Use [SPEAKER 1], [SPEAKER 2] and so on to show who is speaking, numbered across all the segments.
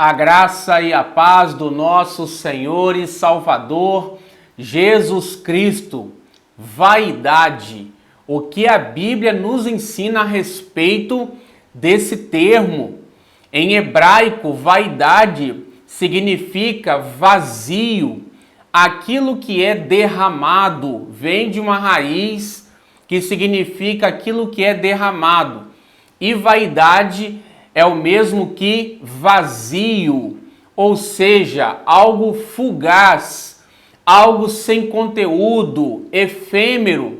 [SPEAKER 1] A graça e a paz do nosso Senhor e Salvador Jesus Cristo. Vaidade. O que a Bíblia nos ensina a respeito desse termo? Em hebraico, vaidade significa vazio. Aquilo que é derramado vem de uma raiz que significa aquilo que é derramado. E vaidade é o mesmo que vazio, ou seja, algo fugaz, algo sem conteúdo, efêmero.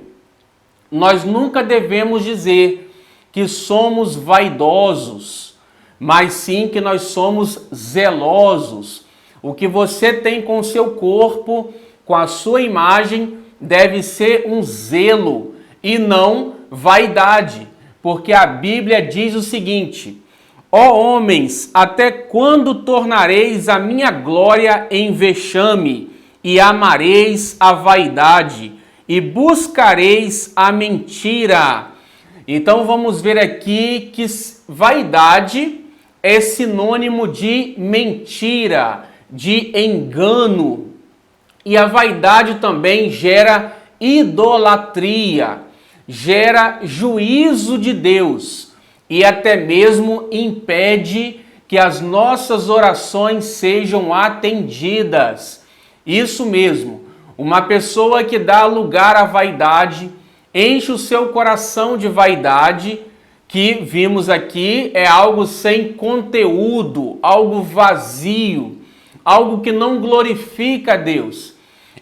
[SPEAKER 1] Nós nunca devemos dizer que somos vaidosos, mas sim que nós somos zelosos. O que você tem com o seu corpo, com a sua imagem, deve ser um zelo e não vaidade, porque a Bíblia diz o seguinte: ó homens, até quando tornareis a minha glória em vexame, e amareis a vaidade, e buscareis a mentira? Então vamos ver aqui que vaidade é sinônimo de mentira, de engano. E a vaidade também gera idolatria, gera juízo de Deus. E até mesmo impede que as nossas orações sejam atendidas. Isso mesmo, uma pessoa que dá lugar à vaidade, enche o seu coração de vaidade, que vimos aqui é algo sem conteúdo, algo vazio, algo que não glorifica a Deus.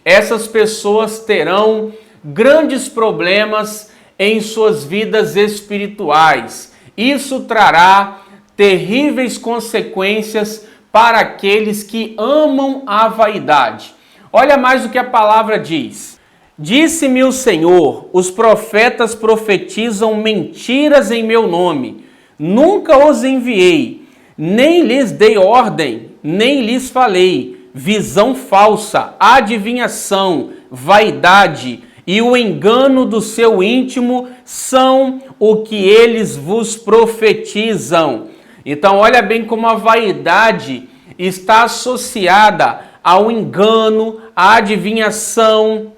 [SPEAKER 1] Essas pessoas terão grandes problemas em suas vidas espirituais. Isso trará terríveis consequências para aqueles que amam a vaidade. Olha mais o que a palavra diz. Disse-me o Senhor, os profetas profetizam mentiras em meu nome. Nunca os enviei, nem lhes dei ordem, nem lhes falei. Visão falsa, adivinhação, vaidade e o engano do seu íntimo são o que eles vos profetizam. Então olha bem como a vaidade está associada ao engano, à adivinhação,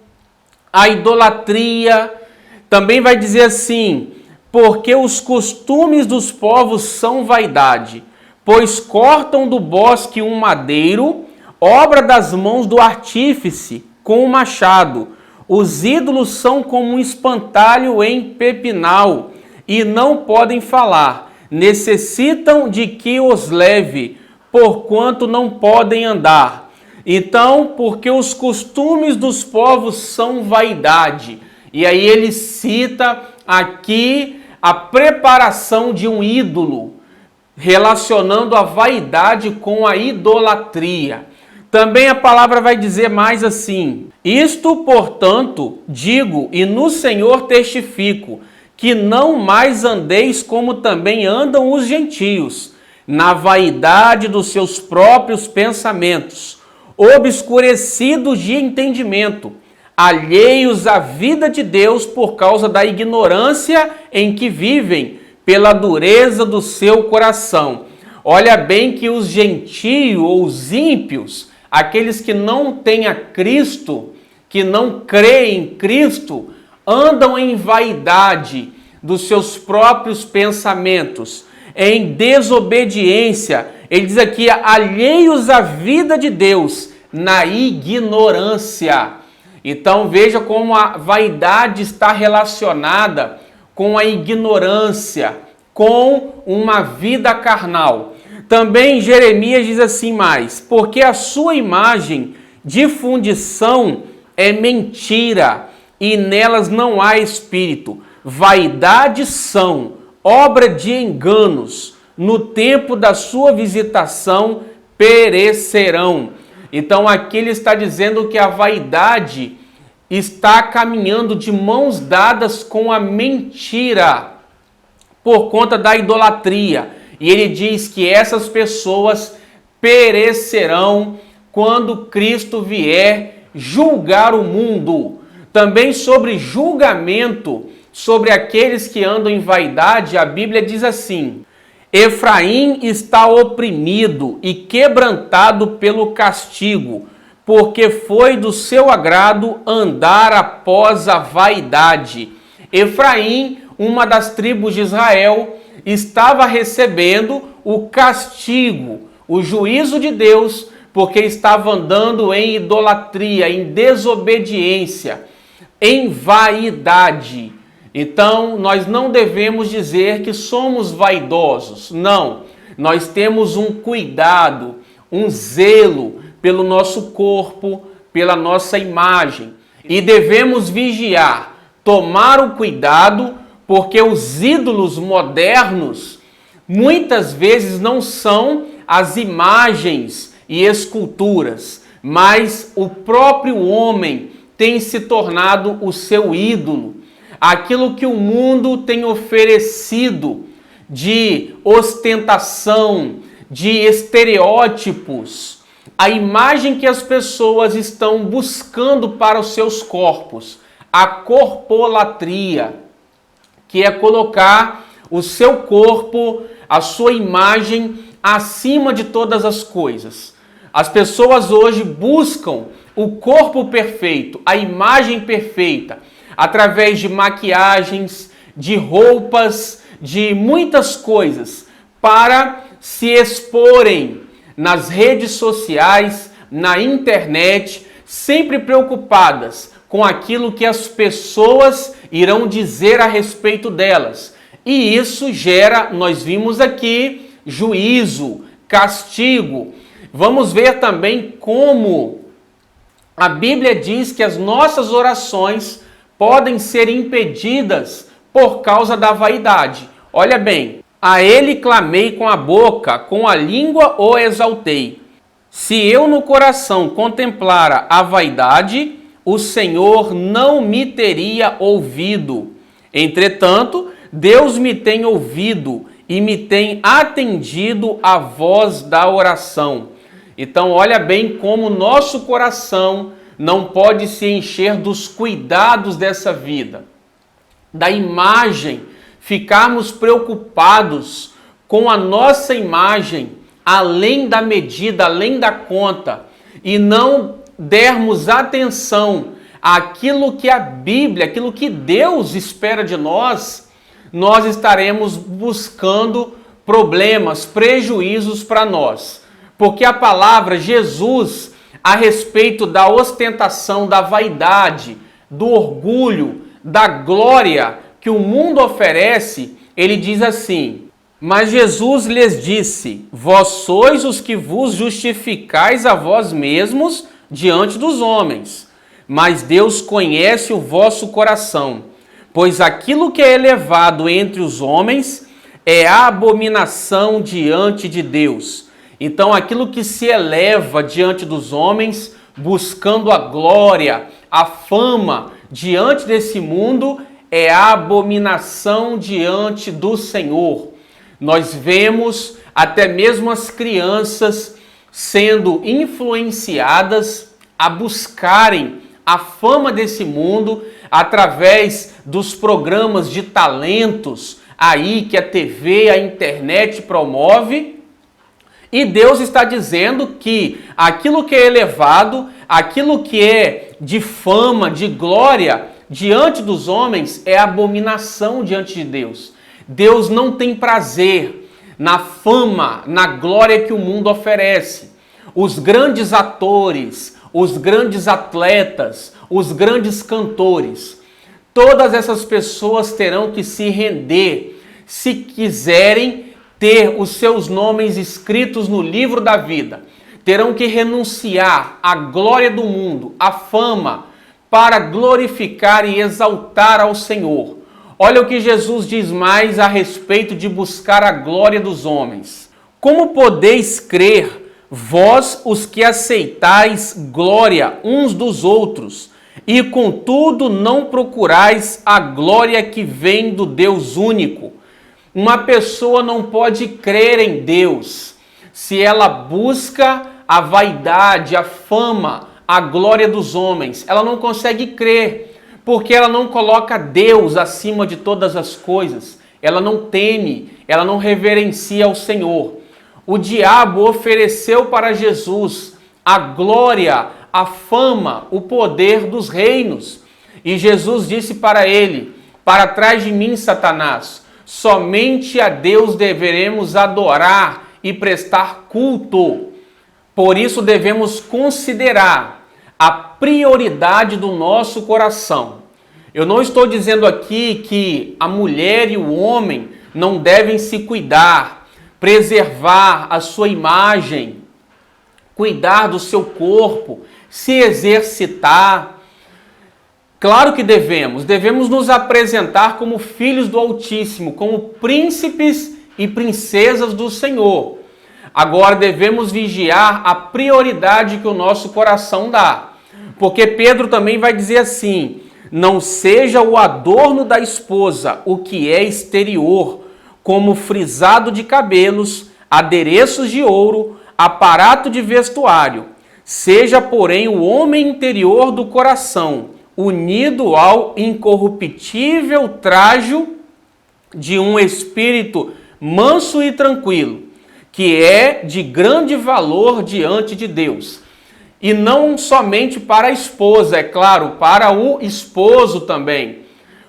[SPEAKER 1] à idolatria. Também vai dizer assim: porque os costumes dos povos são vaidade, pois cortam do bosque um madeiro, obra das mãos do artífice, com o machado. Os ídolos são como um espantalho em pepinal, e não podem falar. Necessitam de que os leve, porquanto não podem andar. Então, porque os costumes dos povos são vaidade. E aí ele cita aqui a preparação de um ídolo, relacionando a vaidade com a idolatria. Também a palavra vai dizer mais assim: isto, portanto, digo e no Senhor testifico, que não mais andeis como também andam os gentios, na vaidade dos seus próprios pensamentos, obscurecidos de entendimento, alheios à vida de Deus por causa da ignorância em que vivem, pela dureza do seu coração. Olha bem que os gentios ou os ímpios, aqueles que não têm a Cristo, que não creem em Cristo, andam em vaidade dos seus próprios pensamentos, em desobediência. Ele diz aqui, alheios à vida de Deus, na ignorância. Então veja como a vaidade está relacionada com a ignorância, com uma vida carnal. Também Jeremias diz assim mais: porque a sua imagem de fundição é mentira, e nelas não há espírito. Vaidades são obra de enganos, no tempo da sua visitação perecerão. Então aqui ele está dizendo que a vaidade está caminhando de mãos dadas com a mentira, por conta da idolatria. E ele diz que essas pessoas perecerão quando Cristo vier julgar o mundo. Também sobre julgamento, sobre aqueles que andam em vaidade, a Bíblia diz assim: Efraim está oprimido e quebrantado pelo castigo, porque foi do seu agrado andar após a vaidade. Efraim, uma das tribos de Israel, estava recebendo o castigo, o juízo de Deus, porque estava andando em idolatria, em desobediência, em vaidade. Então, nós não devemos dizer que somos vaidosos. Não, nós temos um cuidado, um zelo pelo nosso corpo, pela nossa imagem. E devemos vigiar, tomar o cuidado, porque os ídolos modernos muitas vezes não são as imagens e esculturas, mas o próprio homem tem se tornado o seu ídolo. Aquilo que o mundo tem oferecido de ostentação, de estereótipos, a imagem que as pessoas estão buscando para os seus corpos, a corpolatria, que é colocar o seu corpo, a sua imagem acima de todas as coisas. As pessoas hoje buscam o corpo perfeito, a imagem perfeita, através de maquiagens, de roupas, de muitas coisas, para se exporem nas redes sociais, na internet, sempre preocupadas com aquilo que as pessoas irão dizer a respeito delas. E isso gera, nós vimos aqui, juízo, castigo. Vamos ver também como a Bíblia diz que as nossas orações podem ser impedidas por causa da vaidade. Olha bem, a ele clamei com a boca, com a língua o exaltei. Se eu no coração contemplara a vaidade, o Senhor não me teria ouvido. Entretanto, Deus me tem ouvido e me tem atendido à voz da oração. Então, olha bem como o nosso coração não pode se encher dos cuidados dessa vida, da imagem, ficarmos preocupados com a nossa imagem além da medida, além da conta, e não dermos atenção àquilo que a Bíblia, aquilo que Deus espera de nós, nós estaremos buscando problemas, prejuízos para nós. Porque a palavra Jesus, a respeito da ostentação, da vaidade, do orgulho, da glória que o mundo oferece, ele diz assim: mas Jesus lhes disse, vós sois os que vos justificais a vós mesmos diante dos homens, mas Deus conhece o vosso coração, pois aquilo que é elevado entre os homens é a abominação diante de Deus. Então, aquilo que se eleva diante dos homens, buscando a glória, a fama diante desse mundo, é a abominação diante do Senhor. Nós vemos até mesmo as crianças sendo influenciadas a buscarem a fama desse mundo através dos programas de talentos aí que a TV, a internet promove. E Deus está dizendo que aquilo que é elevado, aquilo que é de fama, de glória diante dos homens é abominação diante de Deus. Deus não tem prazer na fama, na glória que o mundo oferece. Os grandes atores, os grandes atletas, os grandes cantores, todas essas pessoas terão que se render se quiserem ter os seus nomes escritos no livro da vida. Terão que renunciar à glória do mundo, à fama, para glorificar e exaltar ao Senhor. Olha o que Jesus diz mais a respeito de buscar a glória dos homens. Como podeis crer, vós os que aceitais glória uns dos outros, e contudo não procurais a glória que vem do Deus único? Uma pessoa não pode crer em Deus se ela busca a vaidade, a fama, a glória dos homens. Ela não consegue crer, porque ela não coloca Deus acima de todas as coisas. ela não teme, ela não reverencia ao Senhor. O diabo ofereceu para Jesus a glória, a fama, o poder dos reinos. E Jesus disse para ele: para trás de mim, Satanás, somente a Deus deveremos adorar e prestar culto. Por isso devemos considerar a prioridade do nosso coração. Eu não estou dizendo aqui que a mulher e o homem não devem se cuidar, preservar a sua imagem, cuidar do seu corpo, se exercitar. Claro que devemos nos apresentar como filhos do Altíssimo, como príncipes e princesas do Senhor. Agora devemos vigiar a prioridade que o nosso coração dá. Porque Pedro também vai dizer assim: não seja o adorno da esposa o que é exterior, como frisado de cabelos, adereços de ouro, aparato de vestuário. Seja, porém, o homem interior do coração, unido ao incorruptível trajo de um espírito manso e tranquilo, que é de grande valor diante de Deus. E não somente para a esposa, é claro, para o esposo também.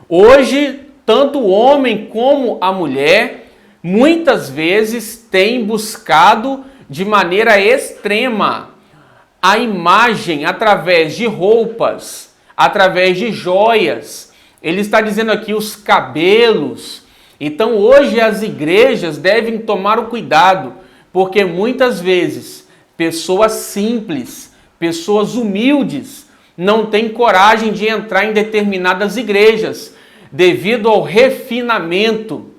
[SPEAKER 1] Hoje, tanto o homem como a mulher, muitas vezes têm buscado de maneira extrema a imagem através de roupas, através de joias. Ele está dizendo aqui os cabelos. Então hoje as igrejas devem tomar o cuidado, porque muitas vezes pessoas simples, pessoas humildes, não têm coragem de entrar em determinadas igrejas, devido ao refinamento,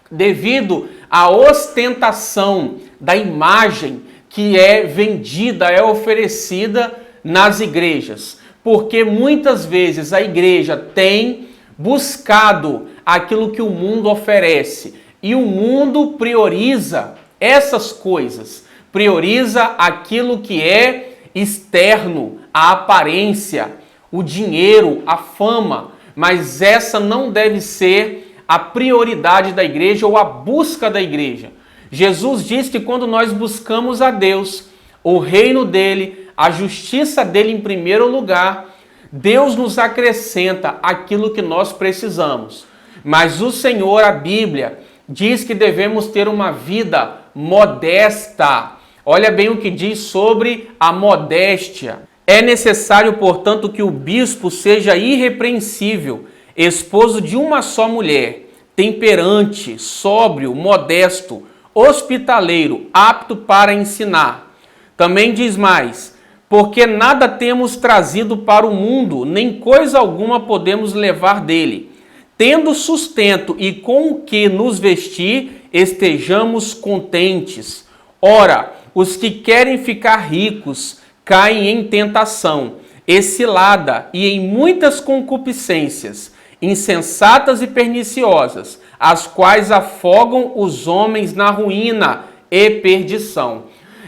[SPEAKER 1] devido à ostentação da imagem que é vendida, é oferecida nas igrejas. Porque muitas vezes a igreja tem buscado aquilo que o mundo oferece. E o mundo prioriza essas coisas. Prioriza aquilo que é externo, a aparência, o dinheiro, a fama. Mas essa não deve ser a prioridade da igreja ou a busca da igreja. Jesus diz que quando nós buscamos a Deus, o reino dele, a justiça dele em primeiro lugar, Deus nos acrescenta aquilo que nós precisamos. Mas o Senhor, a Bíblia, diz que devemos ter uma vida modesta. Olha bem o que diz sobre a modéstia. É necessário, portanto, que o bispo seja irrepreensível, esposo de uma só mulher, temperante, sóbrio, modesto, hospitaleiro, apto para ensinar. Também diz mais: porque nada temos trazido para o mundo, nem coisa alguma podemos levar dele. Tendo sustento e com o que nos vestir, estejamos contentes. Ora, os que querem ficar ricos caem em tentação, e cilada e em muitas concupiscências, insensatas e perniciosas, as quais afogam os homens na ruína e perdição.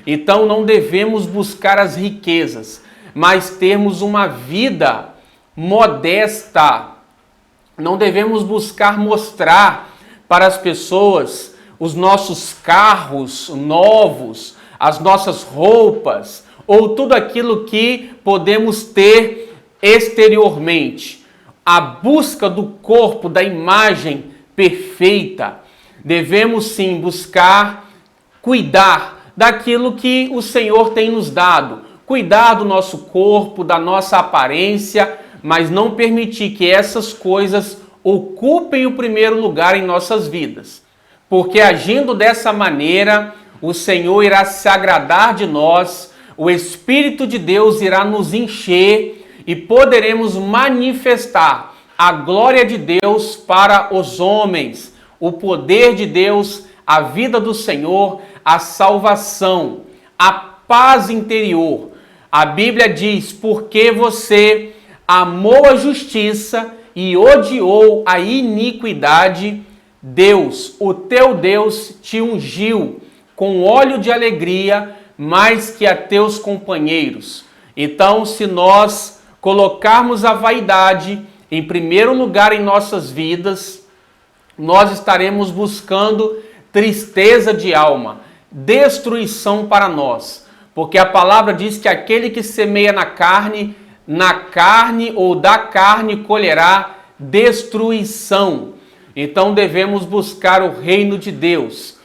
[SPEAKER 1] Então não devemos buscar as riquezas, mas termos uma vida modesta. Não devemos buscar mostrar para as pessoas os nossos carros novos, as nossas roupas, ou tudo aquilo que podemos ter exteriormente. A busca do corpo, da imagem perfeita. Devemos sim buscar cuidar daquilo que o Senhor tem nos dado. Cuidar do nosso corpo, da nossa aparência, mas não permitir que essas coisas ocupem o primeiro lugar em nossas vidas. Porque agindo dessa maneira, o Senhor irá se agradar de nós, o Espírito de Deus irá nos encher e poderemos manifestar a glória de Deus para os homens, o poder de Deus, a vida do Senhor, a salvação, a paz interior. A Bíblia diz: porque você amou a justiça e odiou a iniquidade, Deus, o teu Deus, te ungiu com óleo de alegria mais que a teus companheiros. Então, se nós colocarmos a vaidade em primeiro lugar em nossas vidas, nós estaremos buscando tristeza de alma, destruição para nós. Porque a palavra diz que aquele que semeia na carne ou da carne colherá destruição. Então devemos buscar o reino de Deus.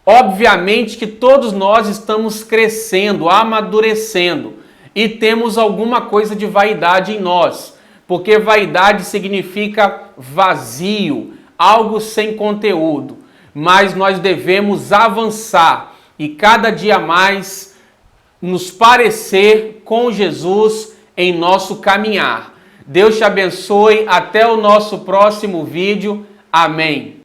[SPEAKER 1] Obviamente que todos nós estamos crescendo, amadurecendo e temos alguma coisa de vaidade em nós, porque vaidade significa vazio, algo sem conteúdo. Mas nós devemos avançar e cada dia mais nos parecer com Jesus em nosso caminhar. Deus te abençoe. Até o nosso próximo vídeo. Amém.